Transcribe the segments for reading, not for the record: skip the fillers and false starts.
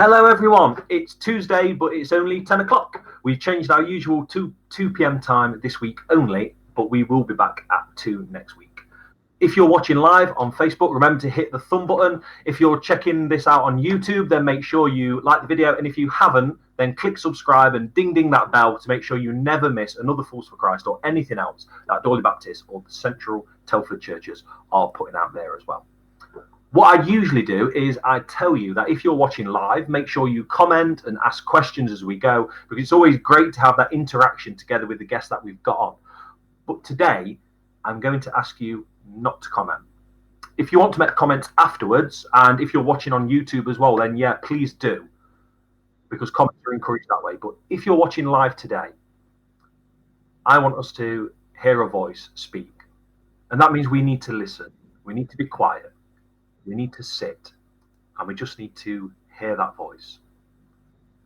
Hello everyone, it's Tuesday, but it's only 10 o'clock. We've changed our usual 2 p.m. time this week only, but we will be back at 2 next week. If you're watching live on Facebook, remember to hit the thumb button. If you're checking this out on YouTube, then make sure you like the video. And if you haven't, then click subscribe and ding that bell to make sure you never miss another Fools for Christ or anything else that Dawley Baptist or the Central Telford churches are putting out there as well. What I usually do is I tell you that if you're watching live, make sure you comment and ask questions as we go, because it's always great to have that interaction together with the guests that we've got on. But today, I'm going to ask you not to comment. If you want to make comments afterwards, and if you're watching on YouTube as well, then yeah, please do, because comments are encouraged that way. But if you're watching live today, I want us to hear a voice speak. And that means we need to listen. We need to be quiet. We need to sit, and we just need to hear that voice.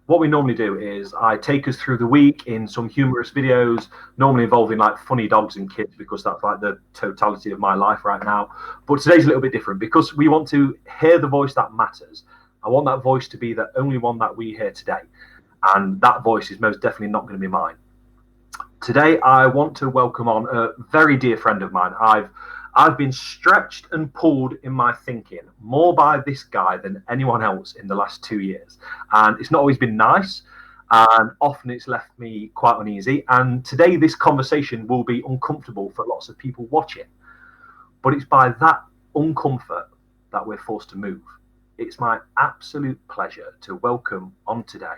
What we normally do is I take us through the week in some humorous videos, normally involving like funny dogs and kids, because that's like the totality of my life right now. But today's a little bit different because we want to hear the voice that matters. I want that voice to be the only one that we hear today. And that voice is most definitely not going to be mine. Today, I want to welcome on a very dear friend of mine. I've been stretched and pulled in my thinking more by this guy than anyone else in the last 2 years. And it's not always been nice. And often it's left me quite uneasy. And today this conversation will be uncomfortable for lots of people watching. But it's by that uncomfort that we're forced to move. It's my absolute pleasure to welcome on today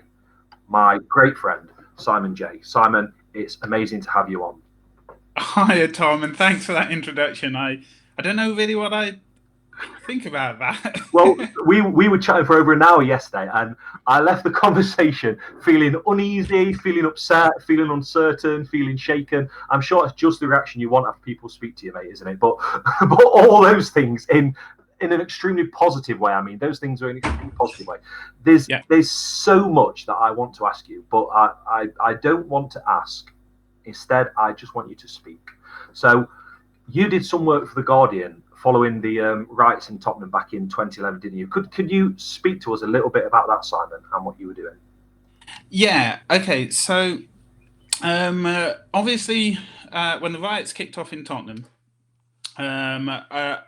my great friend, Simon Jay. Simon, it's amazing to have you on. Hiya, Tom, and thanks for that introduction. I don't know really what I think about that. Well, we were chatting for over an hour yesterday, and I left the conversation feeling uneasy, feeling upset, feeling uncertain, feeling shaken. I'm sure it's just the reaction you want after people speak to you, mate, isn't it? But all those things in an extremely positive way. I mean, those things are in an extremely positive way. There's so much that I want to ask you, but I don't want to ask. Instead, I just want you to speak. So you did some work for The Guardian following the riots in Tottenham back in 2011, didn't you? Could you speak to us a little bit about that, Simon, and what you were doing? Yeah, okay. So obviously, when the riots kicked off in Tottenham, a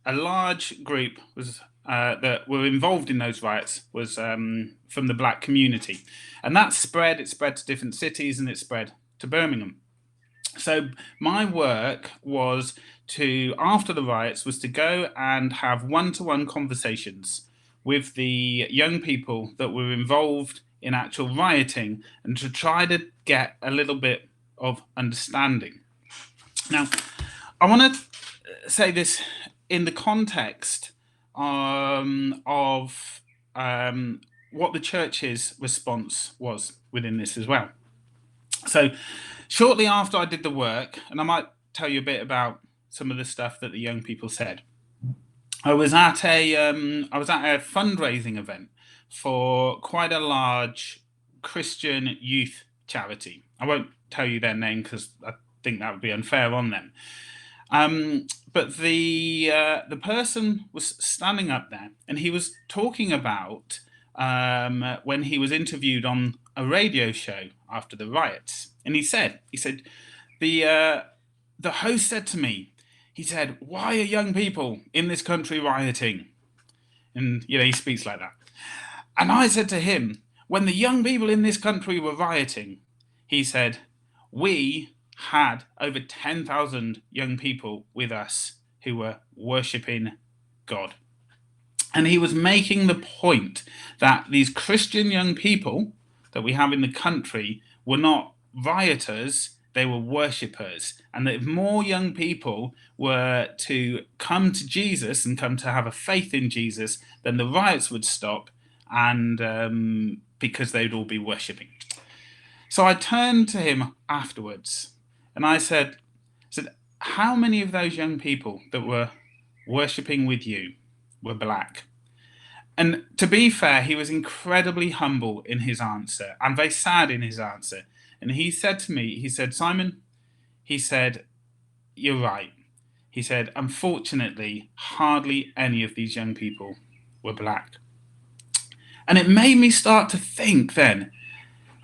large group was that were involved in those riots was from the black community. And that spread. It spread to different cities, and it spread to Birmingham. So my work was after the riots, was to go and have one-to-one conversations with the young people that were involved in actual rioting, and to try to get a little bit of understanding. Now, I want to say this in the context of what the church's response was within this as well. So shortly after I did the work, and I might tell you a bit about some of the stuff that the young people said, I was at a fundraising event for quite a large Christian youth charity. I won't tell you their name because I think that would be unfair on them. But the person was standing up there, and he was talking about when he was interviewed on a radio show after the riots, and he said the host said to me, he said, "Why are young people in this country rioting?" And he speaks like that. And I said to him, when the young people in this country were rioting, he said, we had over 10,000 young people with us who were worshipping God. And he was making the point that these Christian young people that we have in the country were not rioters, they were worshippers. And that if more young people were to come to Jesus and come to have a faith in Jesus, then the riots would stop, and because they'd all be worshipping. So I turned to him afterwards and I said, how many of those young people that were worshipping with you were black? And to be fair, he was incredibly humble in his answer and very sad in his answer. And he said to me, he said, Simon, he said, you're right. He said, unfortunately, hardly any of these young people were black. And it made me start to think then,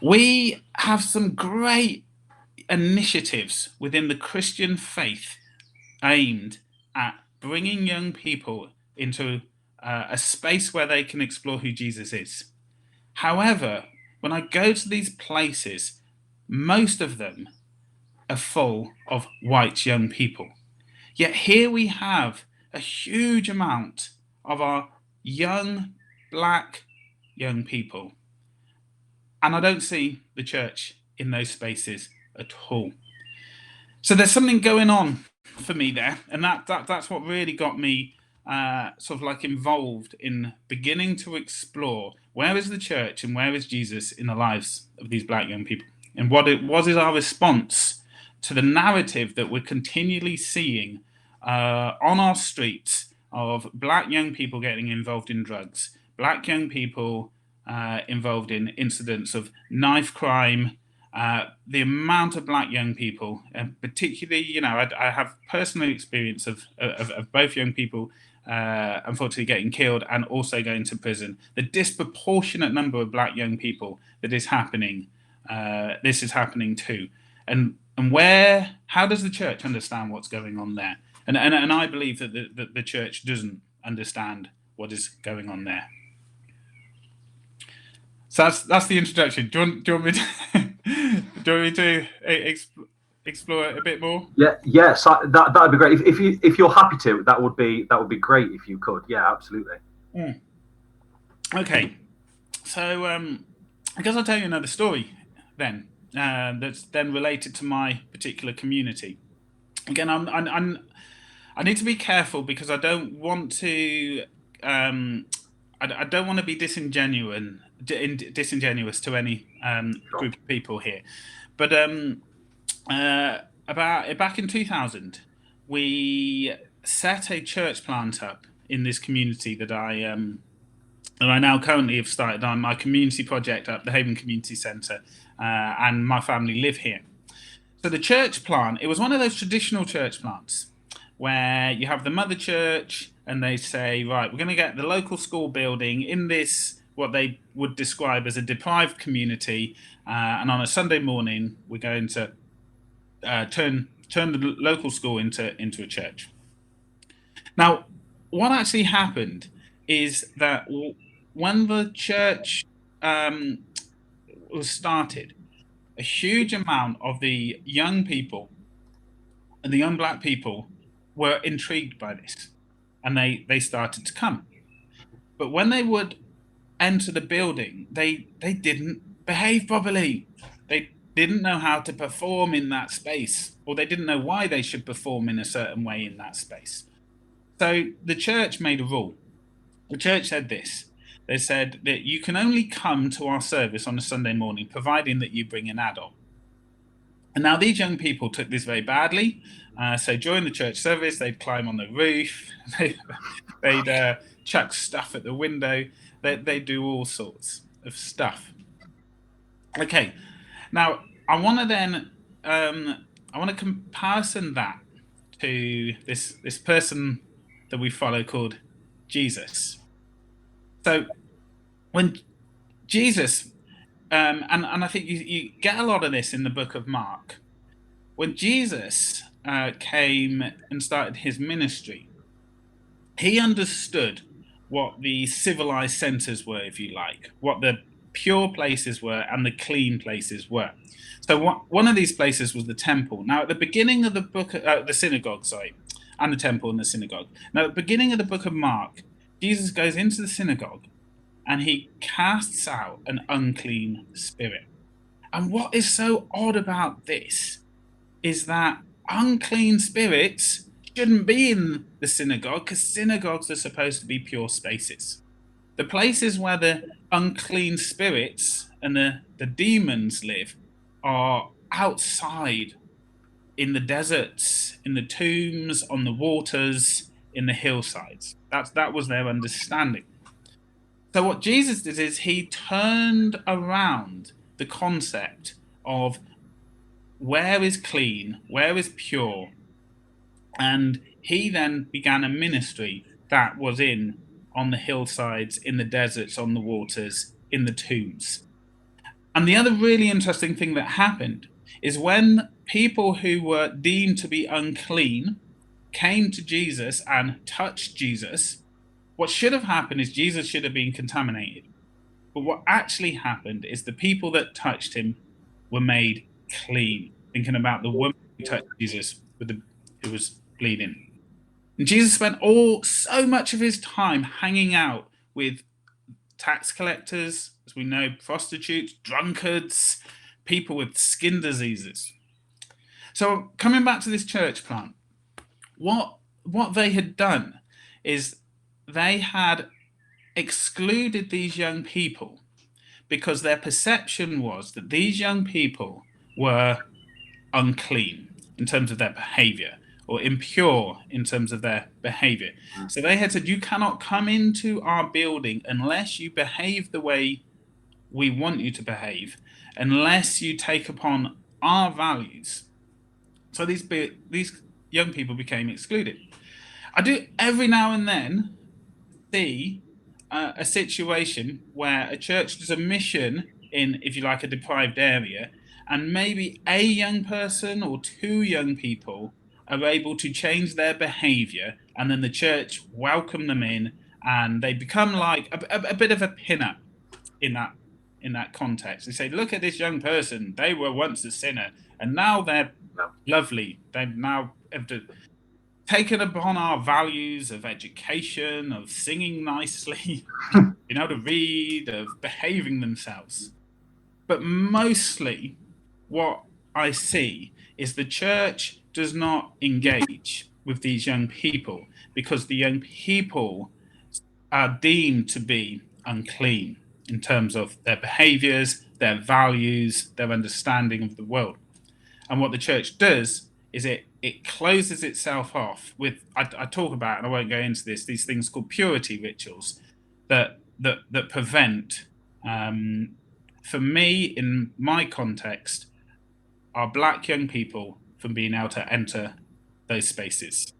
we have some great initiatives within the Christian faith aimed at bringing young people into a space where they can explore who Jesus is. However, when I go to these places, most of them are full of white young people. Yet here we have a huge amount of our young black young people. And I don't see the church in those spaces at all. So there's something going on for me there. And that's what really got me sort of like involved in beginning to explore where is the church and where is Jesus in the lives of these black young people? And what is our response to the narrative that we're continually seeing on our streets of black young people getting involved in drugs, black young people involved in incidents of knife crime, the amount of black young people, and particularly, I have personal experience of both young people unfortunately getting killed and also going to prison. The disproportionate number of black young people that is happening, this is happening too. And how does the church understand what's going on there? And I believe that the church doesn't understand what is going on there. So that's the introduction. Do you want me to explore it a bit more? Yeah. So that'd be great. If you're happy to, that would be great if you could. Yeah, absolutely. Okay. So I guess I'll tell you another story then that's then related to my particular community. Again, I need to be careful because I don't want to. I don't want to be disingenuous to any group of people here, but back in 2000, we set a church plant up in this community that I now currently have started on my community project up the Haven Community Centre, and my family live here. So the church plant, it was one of those traditional church plants where you have the mother church and they say, right, we're going to get the local school building in this, what they would describe as a deprived community. And on a Sunday morning, we're going to turn the local school into a church. Now, what actually happened is that when the church was started, a huge amount of the young people and the young black people were intrigued by this, and they started to come. But when they would enter the building, they didn't behave properly. They didn't know how to perform in that space, or they didn't know why they should perform in a certain way in that space. So the church made a rule. The church said this. They said that you can only come to our service on a Sunday morning, providing that you bring an adult. And now these young people took this very badly. So during the church service, they'd climb on the roof, they'd chuck stuff at the window, they'd do all sorts of stuff. Okay, now I want to then comparison that to this person that we follow called Jesus. So when Jesus, and I think you get a lot of this in the book of Mark, when Jesus came and started his ministry, he understood what the civilized centers were, if you like, what the pure places were and the clean places were. So one of these places was the temple. Now, at the beginning of the book, the synagogue, and the temple and the synagogue. Now, at the beginning of the book of Mark, Jesus goes into the synagogue and he casts out an unclean spirit. And what is so odd about this is that unclean spirits shouldn't be in the synagogue, because synagogues are supposed to be pure spaces. The places where the unclean spirits and the demons live are outside, in the deserts, in the tombs, on the waters, in the hillsides. That was their understanding. So what Jesus did is he turned around the concept of where is clean, where is pure, and he then began a ministry that was in on the hillsides, in the deserts, on the waters, in the tombs. And the other really interesting thing that happened is when people who were deemed to be unclean came to Jesus and touched Jesus, what should have happened is Jesus should have been contaminated. But what actually happened is the people that touched him were made clean. Thinking about the woman who touched Jesus who was bleeding. And Jesus spent so much of his time hanging out with tax collectors, as we know, prostitutes, drunkards, people with skin diseases. So coming back to this church plant, what they had done is they had excluded these young people because their perception was that these young people were unclean in terms of their behavior, or impure in terms of their behavior. So they had said, you cannot come into our building unless you behave the way we want you to behave, unless you take upon our values. So these young people became excluded. I do every now and then see a situation where a church does a mission in, if you like, a deprived area, and maybe a young person or two young people are able to change their behavior, and then the church welcome them in, and they become like a bit of a pin-up in that context. They say, look at this young person, they were once a sinner and now they're lovely, they've now taken upon our values of education, of singing nicely, being able to read, of behaving themselves. But mostly what I see is the church does not engage with these young people because the young people are deemed to be unclean in terms of their behaviors, their values, their understanding of the world. And what the church does is it closes itself off with, I talk about, and I won't go into this, these things called purity rituals that prevent, for me, in my context, our black young people from being able to enter those spaces.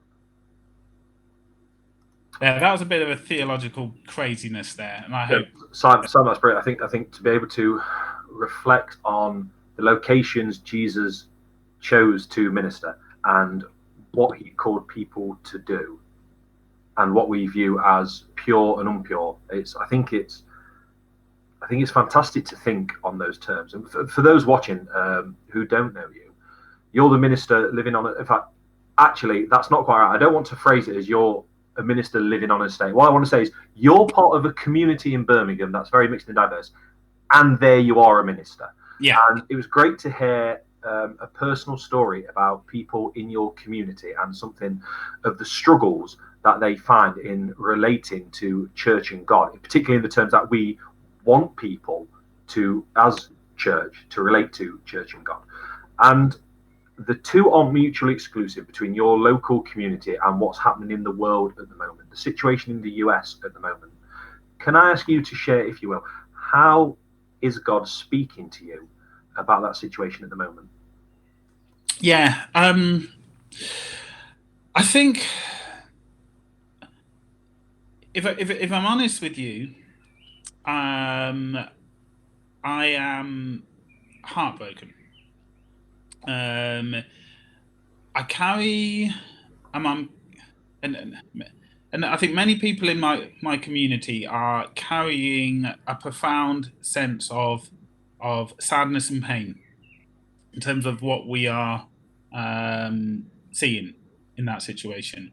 Yeah, that was a bit of a theological craziness there, and I hope. Simon, that's brilliant. I think to be able to reflect on the locations Jesus chose to minister and what he called people to do, and what we view as pure and impure. I think it's fantastic to think on those terms. And for those watching who don't know you, you're the minister living on. In fact, actually, that's not quite right. I don't want to phrase it as you're a minister living on a estate. What I want to say is you're part of a community in Birmingham that's very mixed and diverse, and there you are a minister. Yeah. And it was great to hear a personal story about people in your community and something of the struggles that they find in relating to church and God, particularly in the terms that we want people to, as church, to relate to church and God. And the two aren't mutually exclusive between your local community and what's happening in the world at the moment, the situation in the US at the moment. Can I ask you to share, if you will, how is God speaking to you about that situation at the moment? Yeah, I think if I'm honest with you, I am heartbroken. I carry, and I think many people in my community are carrying a profound sense of sadness and pain in terms of what we are seeing in that situation.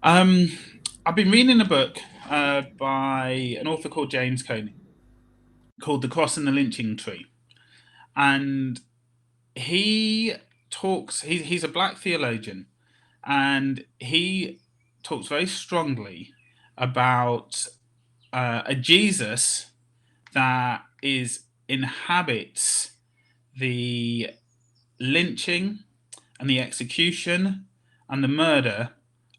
I've been reading a book by an author called James Coney called The Cross and the Lynching Tree. And he talks, he's a black theologian, and he talks very strongly about a Jesus that inhabits the lynching and the execution and the murder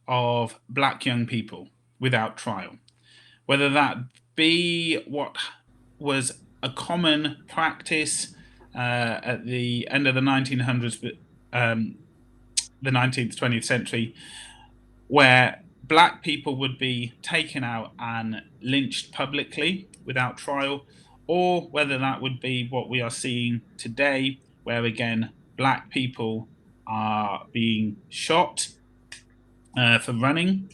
of black young people without trial, whether that be what was a common practice at the end of the 1900s, the 19th, 20th century, where black people would be taken out and lynched publicly without trial, or whether that would be what we are seeing today, where again, black people are being shot for running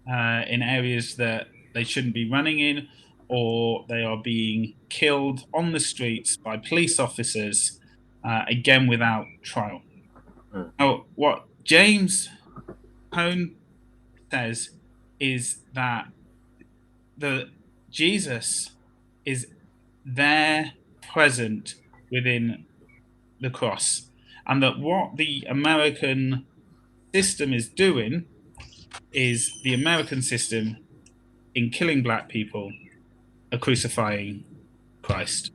in areas that they shouldn't be running in, or they are being killed on the streets by police officers, again without trial. Now, what James Cone says is that Jesus is there present within the cross, and that what the American system is doing is the American system in killing black people are crucifying Christ.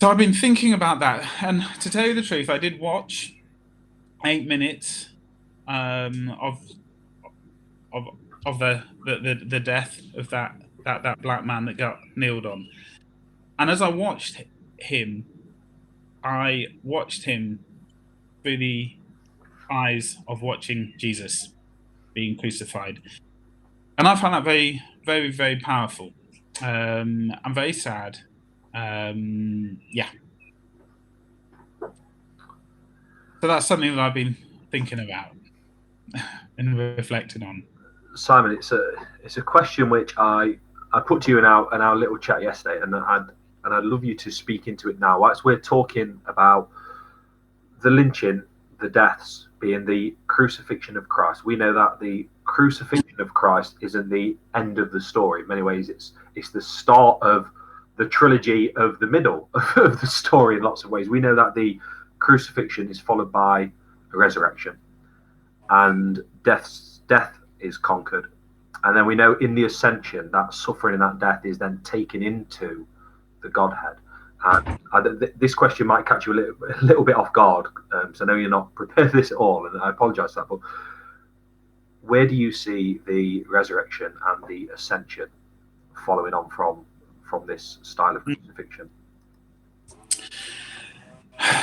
So I've been thinking about that, and to tell you the truth, I did watch 8 minutes of the death of that black man that got kneeled on. And as I watched him through the eyes of watching Jesus being crucified. And I found that very, very, very powerful. I'm very sad. Yeah. So that's something that I've been thinking about and reflecting on. Simon, it's a question which I put to you in our little chat yesterday, and I'd love you to speak into it now. As we're talking about the lynching, the deaths being the crucifixion of Christ, we know that the crucifixion of Christ isn't the end of the story. In many ways, it's the start of the trilogy of the middle of the story. In lots of ways, we know that the crucifixion is followed by a resurrection, and death is conquered. And then we know in the ascension that suffering and that death is then taken into the Godhead. And this question might catch you a little bit off guard, so I know you're not prepared for this at all, and I apologise for that. But where do you see the resurrection and the ascension following on from this style of crucifixion?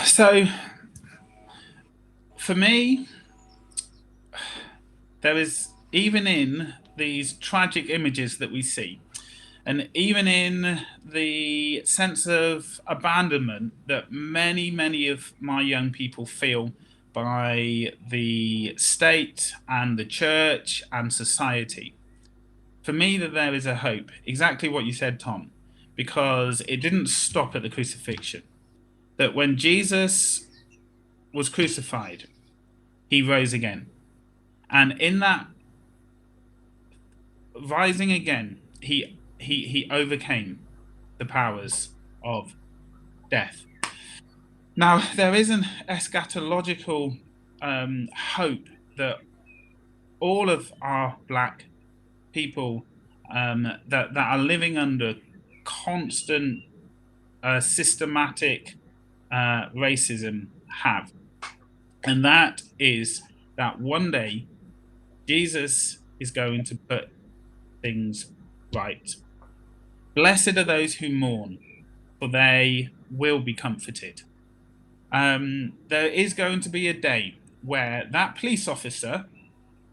So, for me, there is, even in these tragic images that we see, and even in the sense of abandonment that many, many of my young people feel by the state and the church and society, for me, that there is a hope. Exactly what you said, Tom, because it didn't stop at the crucifixion. That when Jesus was crucified, he rose again. And in that rising again, he overcame the powers of death. Now, there is an eschatological hope that all of our black people that are living under constant systematic racism have. And that is that one day Jesus is going to put things right. Blessed are those who mourn, for they will be comforted. There is going to be a day where that police officer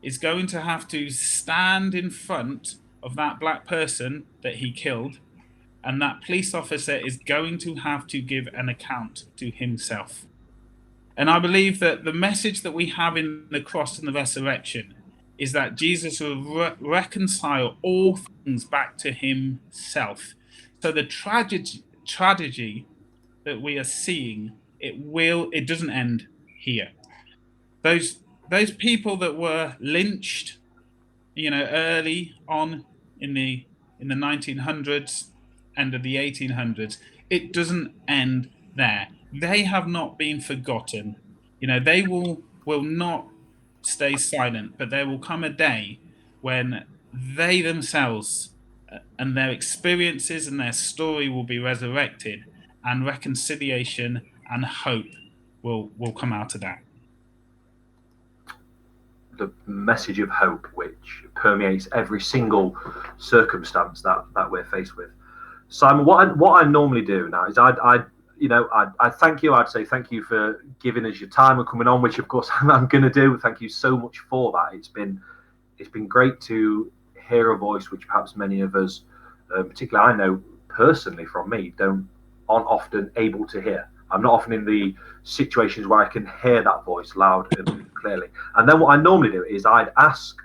is going to have to stand in front of that black person that he killed, and that police officer is going to have to give an account to himself. And I believe that the message that we have in the cross and the resurrection is that Jesus will reconcile all things back to himself. So the tragedy that we are seeing, it doesn't end here. Those people that were lynched, early on in the 1900s, end of the 1800s, it doesn't end there. They have not been forgotten. They will not stay silent, but there will come a day when they themselves and their experiences and their story will be resurrected, and reconciliation and hope will come out of that. The message of hope which permeates every single circumstance that we're faced with. Simon, what I normally do now is I thank you. I'd say thank you for giving us your time and coming on, which of course I'm going to do. Thank you so much for that. it's been great to hear a voice which perhaps many of us, particularly I know personally from me, aren't often able to hear. I'm not often in the situations where I can hear that voice loud and clearly. And then what I normally do is I'd ask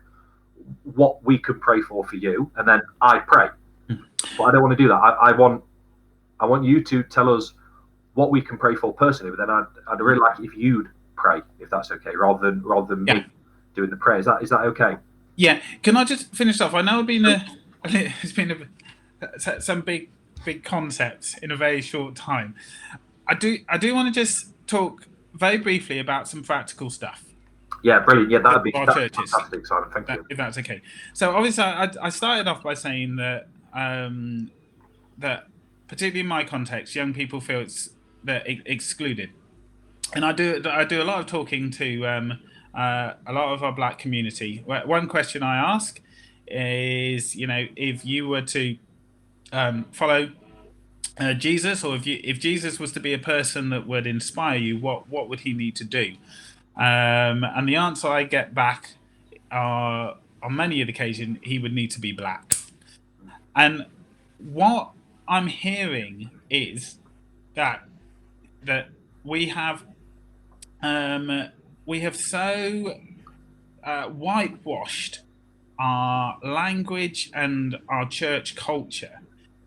what we could pray for you, and then I pray. But I don't want to do that. I want you to tell us what we can pray for personally. But then I'd really like if you'd pray, if that's okay, rather than me doing the prayer. Is that okay? Yeah. Can I just finish off? I know it's been some big concepts in a very short time. I do want to just talk very briefly about some practical stuff. Yeah, brilliant. Yeah, that'd be churches. Fantastic, Simon. Thank you. If that's okay. So obviously, I started off by saying that that particularly in my context, young people feel they're excluded, and I do a lot of talking to a lot of our Black community. One question I ask is, if you were to follow Jesus, or if Jesus was to be a person that would inspire you, what would he need to do? And the answer I get back are, on many of the occasions, he would need to be Black. And what I'm hearing is that we have so whitewashed our language and our church culture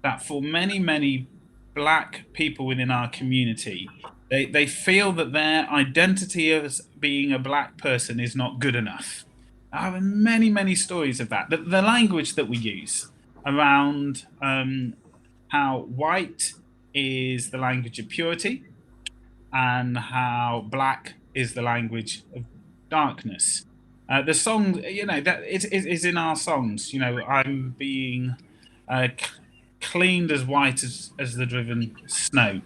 that for many Black people within our community, they feel that their identity as being a Black person is not good enough. I have many stories of that. The language that we use around how white is the language of purity and how Black is the language of darkness. The song, that is in our songs. I'm being cleaned as white as the driven snow.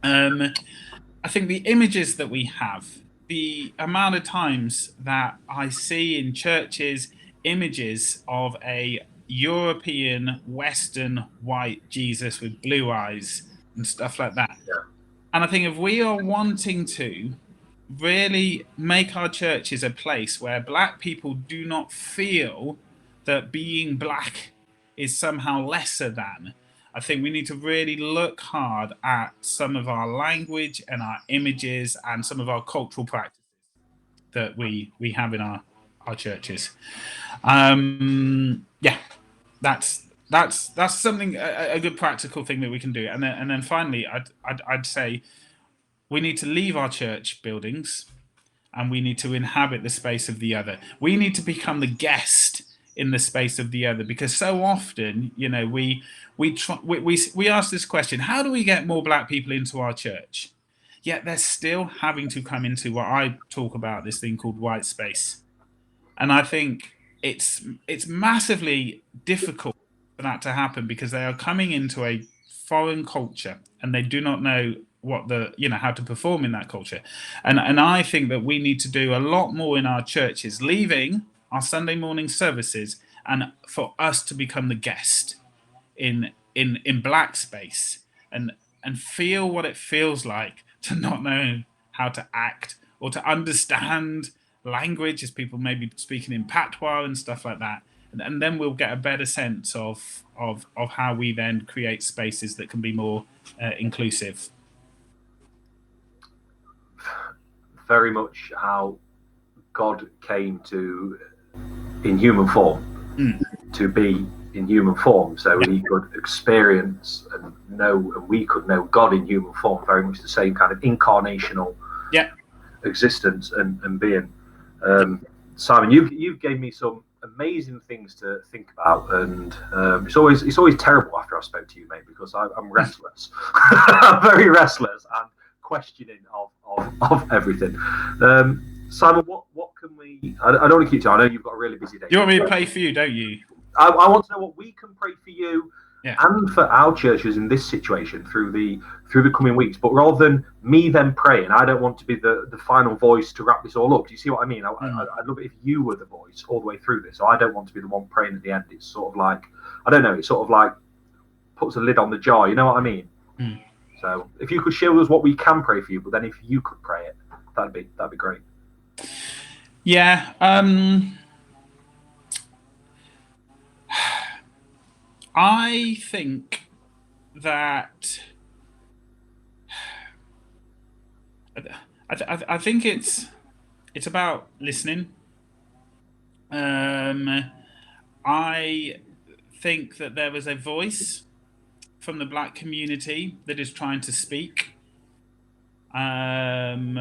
I think the images that we have, the amount of times that I see in churches images of a European Western white Jesus with blue eyes and stuff like that. Yeah. And I think if we are wanting to really make our churches a place where Black people do not feel that being Black is somehow lesser than, I think we need to really look hard at some of our language and our images and some of our cultural practices that we have in our churches. That's something, a good practical thing that we can do. And then finally, I'd say we need to leave our church buildings and we need to inhabit the space of the other. We need to become the guest in the space of the other, because so often, we ask this question: how do we get more Black people into our church? Yet they're still having to come into what I talk about, this thing called white space. And I think it's massively difficult for that to happen because they are coming into a foreign culture and they do not know how to perform in that culture. And I think that we need to do a lot more in our churches, leaving our Sunday morning services, and for us to become the guest in Black space and feel what it feels like to not know how to act or to understand language, as people may be speaking in patois and stuff like that. And then we'll get a better sense of how we then create spaces that can be more inclusive. Very much how God came in human form, to be in human form, so he could experience and know, and we could know God in human form. Very much the same kind of incarnational existence and being. Simon, you've gave me some amazing things to think about, and it's always terrible after I spoke to you, mate, because I'm restless. I'm very restless and questioning of everything. Simon, what can we? I don't want to keep you. I know you've got a really busy day. You want me to pray for you, don't you? I want to know what we can pray for you and for our churches in this situation through the coming weeks. But rather than me then praying, I don't want to be the final voice to wrap this all up. Do you see what I mean? I'd love it if you were the voice all the way through this. So I don't want to be the one praying at the end. It's sort of like, I don't know, it's sort of like puts a lid on the jar. You know what I mean? So if you could share with us what we can pray for you, but then if you could pray it, that'd be great. Yeah. I think that I think it's about listening. I think that there is a voice from the Black community that is trying to speak. And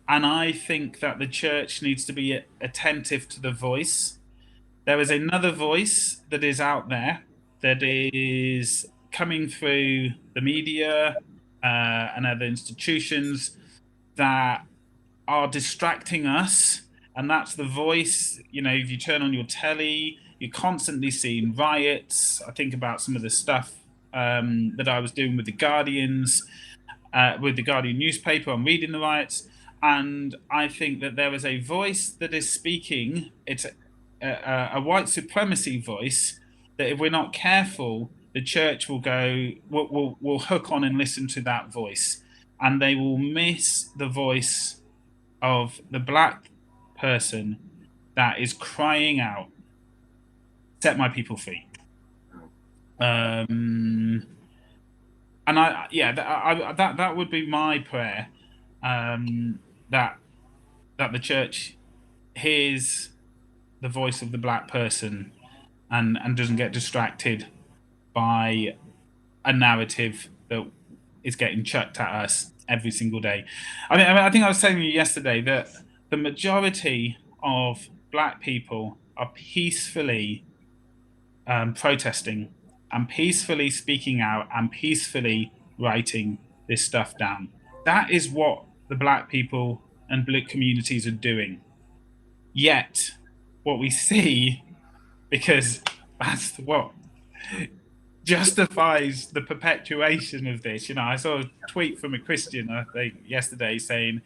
I think that the church needs to be attentive to the voice. There is another voice that is out there that is coming through the media and other institutions that are distracting us. And that's the voice, if you turn on your telly, you're constantly seeing riots. I think about some of the stuff that I was doing with the Guardian newspaper. I'm reading the riots, and I think that there is a voice that is speaking. It's a white supremacy voice that, if we're not careful, the church will hook on and listen to that voice, and they will miss the voice of the Black person that is crying out, "Set my people free." And that would be my prayer, that the church hears the voice of the Black person and doesn't get distracted by a narrative that is getting chucked at us every single day. I think I was telling you yesterday that the majority of Black people are peacefully protesting and peacefully speaking out and peacefully writing this stuff down. That is what the Black people and Black communities are doing. Yet, what we see, because that's what justifies the perpetuation of this. I saw a tweet from a Christian, I think, yesterday saying,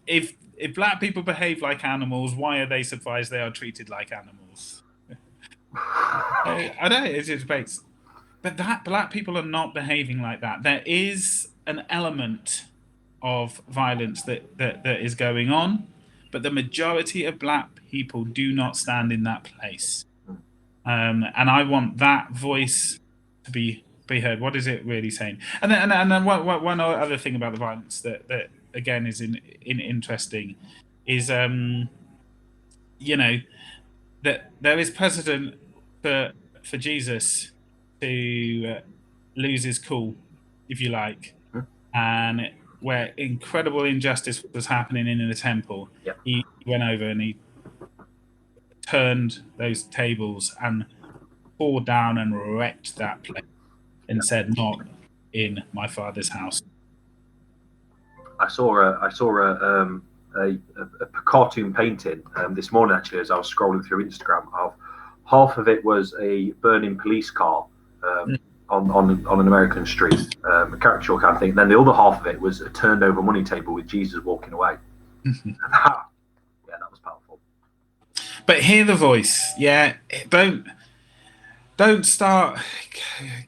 if Black people behave like animals, why are they surprised they are treated like animals? I know it's debates, but that Black people are not behaving like that. There is an element of violence that is going on, but the majority of Black people do not stand in that place. And I want that voice to be heard. What is it really saying? And then one other thing about the violence that again is interesting is that there is precedent for Jesus to lose his cool, if you like, and where incredible injustice was happening in the temple, he went over and he turned those tables and poured down and wrecked that place and said, "Not in my Father's house." I saw a cartoon painting this morning, actually, as I was scrolling through Instagram. Of half of it was a burning police car on an American street, a caricature kind of thing. Then the other half of it was a turned over money table with Jesus walking away. That was powerful. But hear the voice, Don't start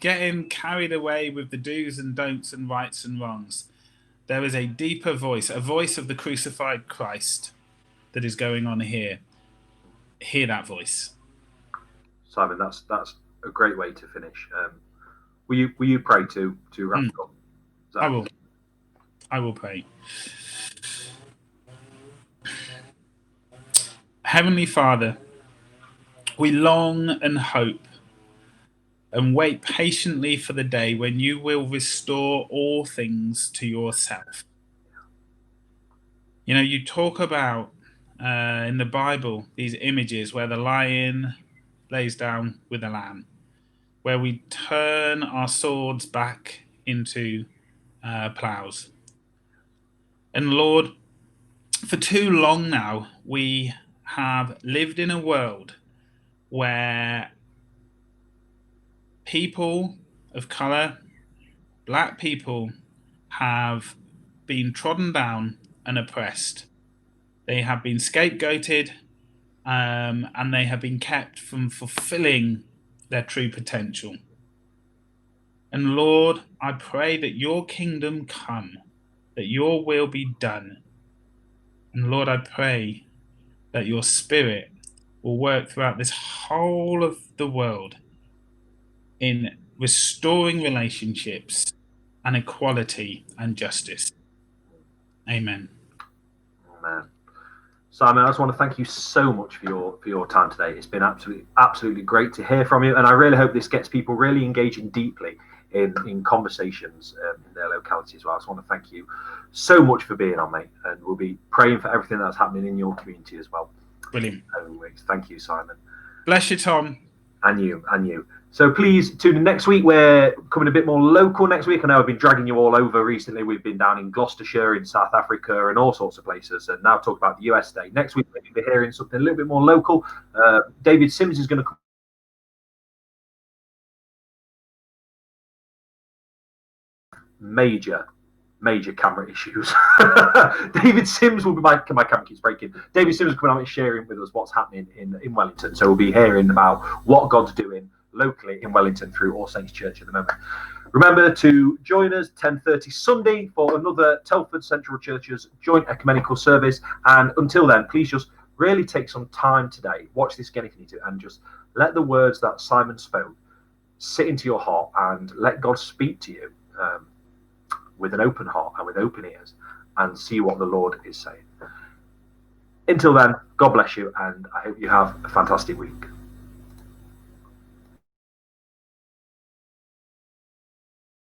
getting carried away with the do's and don'ts and rights and wrongs. There is a deeper voice, a voice of the crucified Christ that is going on here. Hear that voice. Simon, that's a great way to finish. Will you pray to wrap it up? I will pray. Heavenly Father, we long and hope and wait patiently for the day when you will restore all things to yourself. You talk about in the Bible these images where the lion lays down with the lamb, where we turn our swords back into plows. And Lord, for too long now, we have lived in a world where people of color, Black people, have been trodden down and oppressed. They have been scapegoated, and they have been kept from fulfilling their true potential. And Lord, I pray that your kingdom come, that your will be done. And Lord, I pray that your Spirit will work throughout this whole of the world in restoring relationships and equality and justice. Amen. Amen. Simon, I just want to thank you so much for your time today. It's been absolutely great to hear from you, and I really hope this gets people really engaging deeply in conversations in their locality as well. I just want to thank you so much for being on, mate, and we'll be praying for everything that's happening in your community as well. Brilliant. Thank you, Simon. Bless you, Tom. And you. So please tune in next week. We're coming a bit more local next week. I know I've been dragging you all over recently. We've been down in Gloucestershire, in South Africa, and all sorts of places. And now talk about the US Day. Next week, we'll be hearing something a little bit more local. David Sims is going to come. Major camera issues. David Sims will be my camera keeps breaking. David Sims is coming out and sharing with us what's happening in Wellington. So we'll be hearing about what God's doing locally in Wellington through All Saints Church at the moment. Remember to join us 10:30 Sunday for another Telford Central Church's joint ecumenical service. And until then, please just really take some time today. Watch this again if you need to, and just let the words that Simon spoke sit into your heart and let God speak to you. With an open heart and with open ears, and see what the Lord is saying. Until then, God bless you, and I hope you have a fantastic week.